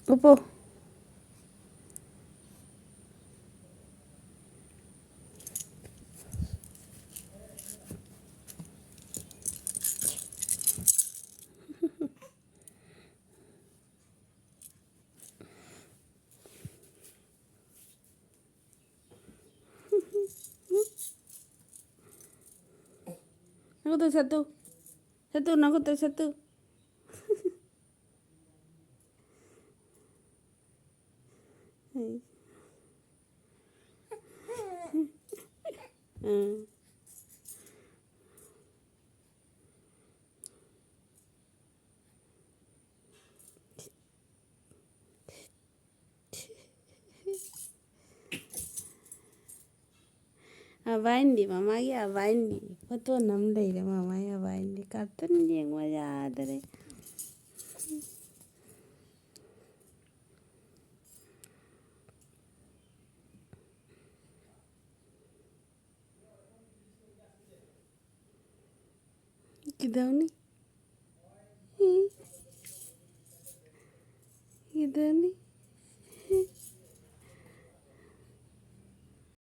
Opo. Aku tuh satu. Satu, aku tuh satu. Hmm. Abain di mama ya abain di. Foto nam dai da mama ya abain di. Cartoon yang maja adare. Kidaw ni. Kidaw ni.